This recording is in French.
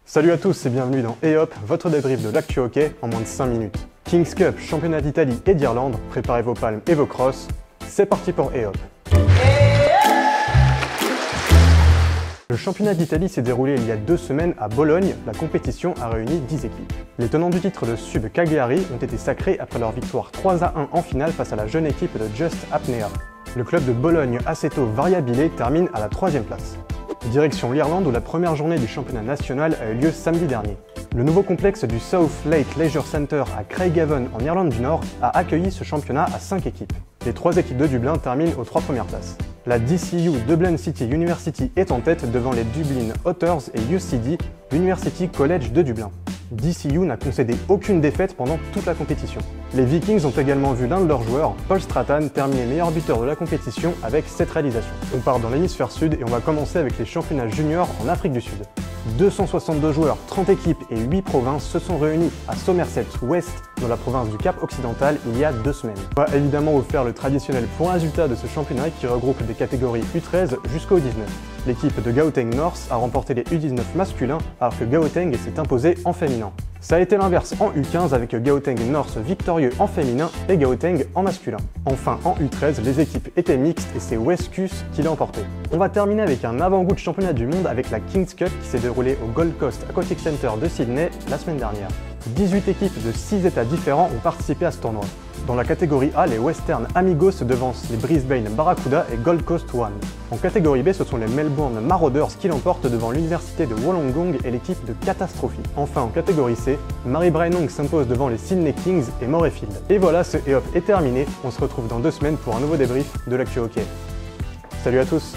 Salut à tous et bienvenue dans EOP, votre débrief de l'actu hockey en moins de 5 minutes. Kings Cup, championnat d'Italie et d'Irlande, préparez vos palmes et vos crosses. C'est parti pour EOP. Le championnat d'Italie s'est déroulé il y a 2 semaines à Bologne. La compétition a réuni 10 équipes. Les tenants du titre de Sub Cagliari ont été sacrés après leur victoire 3-1 en finale face à la jeune équipe de Just Apnea. Le club de Bologne Assetto Variabile termine à la 3e place. Direction l'Irlande où la première journée du championnat national a eu lieu samedi dernier. Le nouveau complexe du South Lake Leisure Center à Craigavon en Irlande du Nord a accueilli ce championnat à 5 équipes. Les 3 équipes de Dublin terminent aux 3 premières places. La DCU Dublin City University est en tête devant les Dublin Otters et UCD, l'University College de Dublin. DCU n'a concédé aucune défaite pendant toute la compétition. Les Vikings ont également vu l'un de leurs joueurs, Paul Stratan, terminer meilleur buteur de la compétition avec 7 réalisations. On part dans l'hémisphère sud et on va commencer avec les championnats juniors en Afrique du Sud. 262 joueurs, 30 équipes et 8 provinces se sont réunis à Somerset West, dans la province du Cap Occidental, il y a 2 semaines. On va évidemment vous faire le traditionnel point résultat de ce championnat qui regroupe des catégories U13 jusqu'au U19. L'équipe de Gauteng North a remporté les U19 masculins alors que Gauteng s'est imposé en féminin. Ça a été l'inverse en U15 avec Gauteng North victorieux en féminin et Gauteng en masculin. Enfin en U13, les équipes étaient mixtes et c'est Wescus qui l'a emporté. On va terminer avec un avant-goût de championnat du monde avec la Kings Cup qui s'est déroulée au Gold Coast Aquatic Center de Sydney la semaine dernière. 18 équipes de 6 états différents ont participé à ce tournoi. Dans la catégorie A, les Western Amigos devancent les Brisbane Barracuda et Gold Coast One. En catégorie B, ce sont les Melbourne Marauders qui l'emportent devant l'université de Wollongong et l'équipe de Catastrophe. Enfin en catégorie C, Maribyrnong s'impose devant les Sydney Kings et Murrayfield. Et voilà, ce EOP est terminé, on se retrouve dans 2 semaines pour un nouveau débrief de l'actu hockey. Salut à tous!